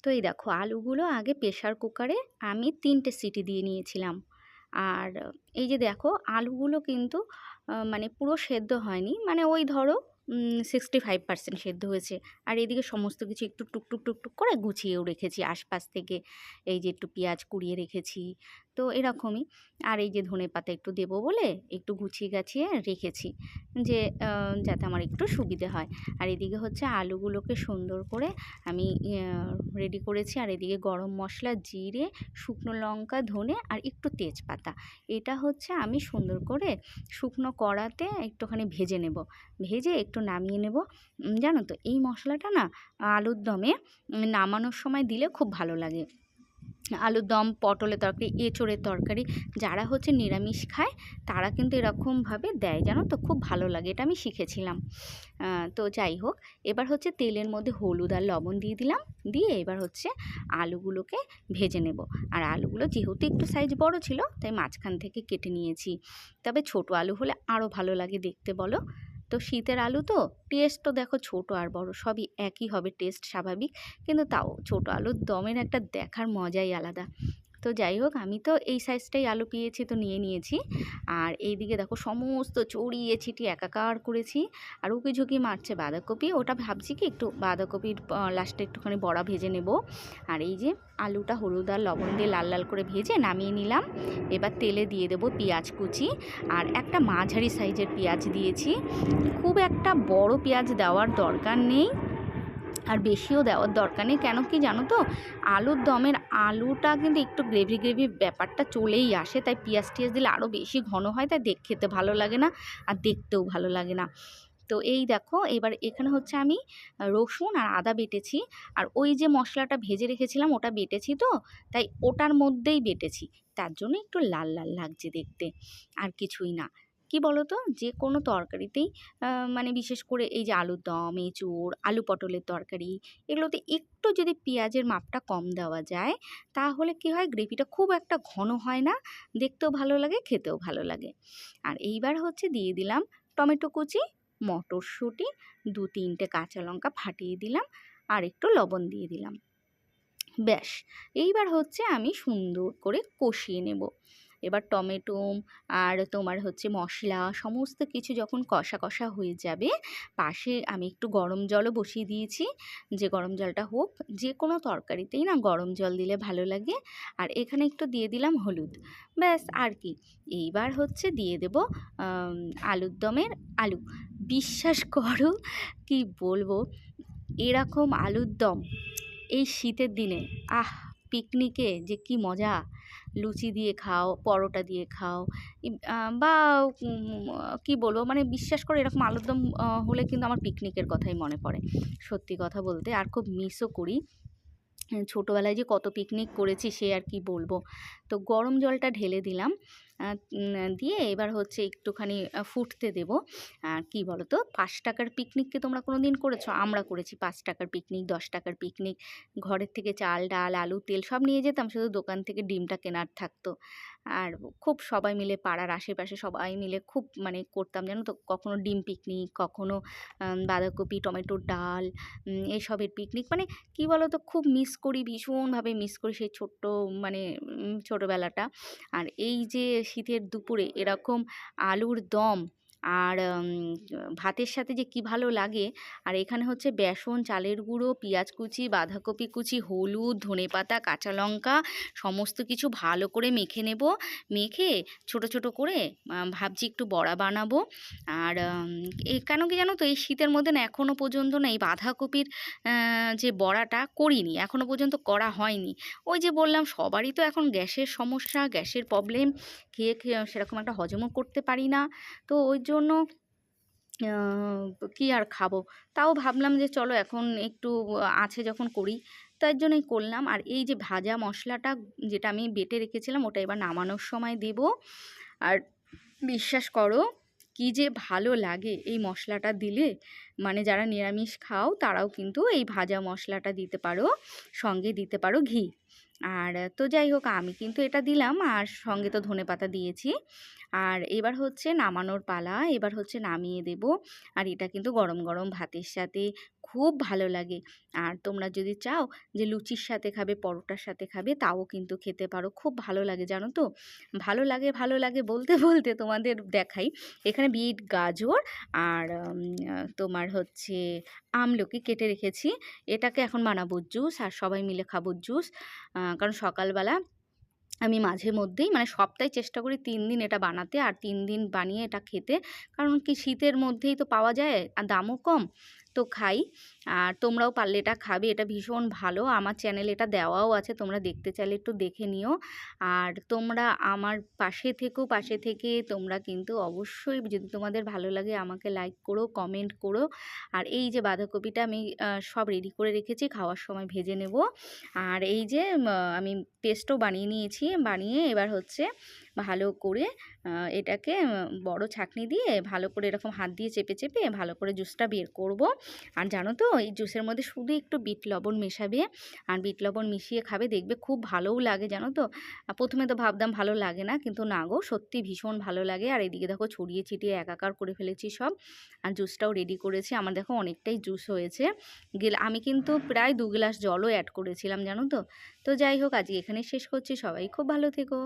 তো এই দেখো আলুগুলো আগে প্রেশার কুকারে আমি ৩টে সিটি দিয়ে নিয়েছিলাম। আর এই যে দেখো আলুগুলো কিন্তু মানে পুরো সেদ্ধ হয়নি। মানে ওই ধরো 65% সেদ্ধ হয়েছে। আর এদিকে সমস্ত কিছু একটু টুকটুক, টুকটুক করে গুছিয়েও রেখেছি আশপাশ থেকে। এই যে একটু পেঁয়াজ কুড়িয়ে রেখেছি। তো এরকমই। আর এই যে ধনেপাতা একটু দেবো বলে একটু গুছিয়ে গাছিয়ে রেখেছি। যে যাতে আমার একটু সুবিধে হয়। আর এদিকে হচ্ছে আলুগুলোকে সুন্দর করে আমি রেডি করেছি। আর এদিকে গরম মশলা, জিরে, শুকনো লঙ্কা, ধনে আর একটু তেজপাতা, এটা হচ্ছে আমি সুন্দর করে শুকনো কড়াতে একটুখানি ভেজে নেব। ভেজে একটু নামিয়ে নেব। জানো তো এই মশলাটা না আলুর দমে নামানোর সময় দিলে খুব ভালো লাগে। আলুর দম, পটলের তরকারি, এঁচোড়ের তরকারি, যারা হচ্ছে নিরামিষ খায় তারা কিন্তু এরকমভাবে দেয়, জানো তো খুব ভালো লাগে। এটা আমি শিখেছিলাম। তো যাই হোক, এবার হচ্ছে তেলের মধ্যে হলুদ আর লবণ দিয়ে দিলাম। দিয়ে এবার হচ্ছে আলুগুলোকে ভেজে নেব। আর আলুগুলো যেহেতু একটু সাইজ বড় ছিল তাই মাঝখান থেকে কেটে নিয়েছি। তবে ছোট আলু হলে আরও ভালো লাগে দেখতে, বলো। তো শীতের আলু তো টেস্ট তো দেখো ছোট আর বড় সবই একই হবে, টেস্ট স্বাভাবিক। কিন্তু তাও ছোট আলুর দমের একটা দেখার মজাই আলাদা। তো যাই হোক, আমি তো এই সাইজটাই আলু পেয়েছি তো নিয়ে নিয়েছি। আর এইদিকে দেখো সমস্ত ছড়িয়ে ছিটিয়ে একাকার করেছি। আর উকি ঝুঁকি মারছে বাঁধাকপি, ওটা ভাবছি কি একটু বাঁধাকপির লাস্টে একটুখানি বড়া ভেজে নেব। আর এই যে আলুটা হলুদ আর লবণ দিয়ে লাল লাল করে ভেজে নামিয়ে নিলাম। এবার তেলে দিয়ে দেবো পেঁয়াজ কুচি। আর একটা মাঝারি সাইজের পেঁয়াজ দিয়েছি। খুব একটা বড় পেঁয়াজ দেওয়ার দরকার নেই, আর বেশিও দেওয়ার দরকার নেই। কেন কি জানো তো, আলুর দমের আলুটা কিন্তু একটু গ্রেভি গ্রেভি ব্যাপারটা চলেই আসে, তাই পেঁয়াজ টিয়াজ দিলে আরও বেশি ঘন হয়, তাই খেতে ভালো লাগে না আর দেখতেও ভালো লাগে না। তো এই দেখো এবার এখানে হচ্ছে আমি রসুন আর আদা বেটেছি। আর ওই যে মশলাটা ভেজে রেখেছিলাম ওটা বেটেছি, তো তাই ওটার মধ্যেই বেটেছি, তার জন্য একটু লাল লাল লাগছে দেখতে, আর কিছুই না। কি বলো তো, যে কোনো তরকারিতেই মানে বিশেষ করে এই যে আলুর দম, এঁচোড়, আলু পটলের তরকারি, এগুলোতে একটু যদি পেঁয়াজের মাপটা কম দেওয়া যায় তাহলে কি হয়, গ্রেভিটা খুব একটা ঘন হয় না, দেখতেও ভালো লাগে, খেতেও ভালো লাগে। আর এইবার হচ্ছে দিয়ে দিলাম টমেটো কুচি, মটরশুঁটি, ২-৩টে কাঁচা লঙ্কা ফাটিয়ে দিলাম, আর একটু লবণ দিয়ে দিলাম। ব্যাস, এইবার হচ্ছে আমি সুন্দর করে কষিয়ে নেব। এবার টমেটো আর তোমার হচ্ছে মশলা সমস্ত কিছু যখন কষা কষা হয়ে যাবে, পাশে আমি একটু গরম জলও বসিয়ে দিয়েছি। যে গরম জলটা হোক, যে কোনো তরকারিতেই না গরম জল দিলে ভালো লাগে। আর এখানে একটু দিয়ে দিলাম হলুদ। ব্যাস, আর কি। এইবার হচ্ছে দিয়ে দেব আলুর দমের আলু। বিশ্বাস করো, কি বলবো, এরকম আলুর দম এই শীতের দিনে, আহ, পিকনিকে যে কি মজা! লুচি দিয়ে খাও, পরোটা দিয়ে খাও, বা কি বলবো, মানে বিশ্বাস করো এরকম আলুর দম হলে কিন্তু আমার পিকনিকের কথাই মনে পড়ে, সত্যি কথা বলতে। আর খুব মিসও করি। ছোটোবেলায় যে কত পিকনিক করেছি সে আর কি বলবো। তো গরম জলটা ঢেলে দিলাম। দিয়ে এবার হচ্ছে একটুখানি ফুটতে দেব। আর কী বলো তো, ৫ টাকার পিকনিক কি তোমরা কোনো দিন করেছো? আমরা করেছি ৫ টাকার পিকনিক, ১০ টাকার পিকনিক। ঘরের থেকে চাল, ডাল, আলু, তেল সব নিয়ে যেতাম, শুধু দোকান থেকে ডিমটা কেনার থাকতো। আর খুব সবাই মিলে, পাড়ার আশেপাশে সবাই মিলে খুব মানে করতাম, জানো তো। কখনো ডিম পিকনিক, কখনো বাঁধাকপি টমেটোর ডাল, এসবের পিকনিক। মানে কী বলো তো, খুব মিস করি, ভীষণভাবে মিস করি সেই ছোট্ট মানে ছোটোবেলাটা। আর এই যে শীতের দুপুরে এরকম আলুর দম আর ভাতের সাথে যে কি ভালো লাগে। আর এখানে হচ্ছে বেসন, চালের গুঁড়ো, পেঁয়াজ কুচি, বাঁধাকপি কুচি, হলুদ, ধনেপাতা, কাঁচা লঙ্কা সমস্ত কিছু ভালো করে মেখে নেব। মেখে ছোট ছোট করে ভাবছি একটু বড়া বানাবো। আর কেন কি জানো তো, এই শীতের মধ্যে না এখনও পর্যন্ত না এই বাঁধাকপির যে বড়াটা করিনি, এখনও পর্যন্ত করা হয়নি। ওই যে বললাম সবারই তো এখন গ্যাসের সমস্যা, গ্যাসের প্রবলেম, খেয়ে খেয়ে সেরকম একটা হজমও করতে পারি না। তো ওই জন্য কি আর খাবো। তাও ভাবলাম যে চলো এখন একটু আছে যখন করি, তার জন্যই করলাম। আর এই যে ভাজা মশলাটা যেটা আমি বেটে রেখেছিলাম ওটা এবার নামানোর সময় দেব। আর বিশ্বাস করো, কি যে ভালো লাগে এই মশলাটা দিলে। মানে যারা নিরামিষ খাও তারাও কিন্তু এই ভাজা মশলাটা দিতে পারো, সঙ্গে দিতে পারো ঘি। আর তো যাই হোক, আমি কিন্তু এটা দিলাম, আর সঙ্গে তো ধনেপাতা দিয়েছি। আর এবার হচ্ছে নামানোর পালা, এবার হচ্ছে নামিয়ে দেব। আর এটা কিন্তু গরম গরম ভাতের সাথে খুব ভালো লাগে। আর তোমরা যদি চাও যে লুচির সাথে খাবে, পরোটার সাথে খাবে, তাও কিন্তু খেতে পারো। খুব ভালো লাগে জানো তো? ভালো লাগে বলতে, বলতে তোমাদের দেখাই। এখানে বিট, গাজর আর তোমার হচ্ছে আমলকি কেটে রেখেছি। এটাকে এখন বানাবো জুস, আর সবাই মিলে খাবো জুস। কারণ সকালবেলা আমি মাঝে মধ্যেই মানে সপ্তাহে চেষ্টা করি ৩ দিন এটা বানাতে, আর ৩ দিন বানিয়ে এটা খেতে। কারণ কি শীতের মধ্যেই তো পাওয়া যায় আর দামও কম, তো খাই। আর তোমরাও পারলে এটা খাবে, এটা ভীষণ ভালো। আমার চ্যানেলে এটা দেওয়াও আছে, তোমরা দেখতে চাইলে একটু দেখে নিও। আর তোমরা আমার পাশে থেকো, পাশে থেকে তোমরা কিন্তু অবশ্যই যদি তোমাদের ভালো লাগে আমাকে লাইক করো, কমেন্ট করো। আর এই যে বাঁধাকপিটা আমি সব রেডি করে রেখেছি, খাওয়ার সময় ভেজে নেব। আর এই যে আমি পেস্টও বানিয়ে নিয়েছি, বানিয়ে এবার হচ্ছে ভালো করে এটাকে বড় ছাঁকনি দিয়ে ভালো করে এরকম হাত দিয়ে চেপে চেপে ভালো করে জুসটা বের করব। আর জানো তো এই জুসের মধ্যে শুধু একটু বিট লবণ মেশাবে, আর বিট লবণ মিশিয়ে খাবে, দেখবে খুব ভালোও লাগে জানো তো। প্রথমে তো ভাবতাম ভালো লাগে না, কিন্তু না গো, সত্যি ভীষণ ভালো লাগে। আর এদিকে দেখো ছড়িয়ে ছিটিয়ে একাকার করে ফেলেছি সব, আর জুসটাও রেডি করেছি। আমার দেখো অনেকটাই জুস হয়েছে। আমি কিন্তু প্রায় 2 গ্লাস জলও অ্যাড করেছিলাম জানো তো। তো যাই হোক, আজকে এখানেই শেষ করছি। সবাই খুব ভালো থেকো।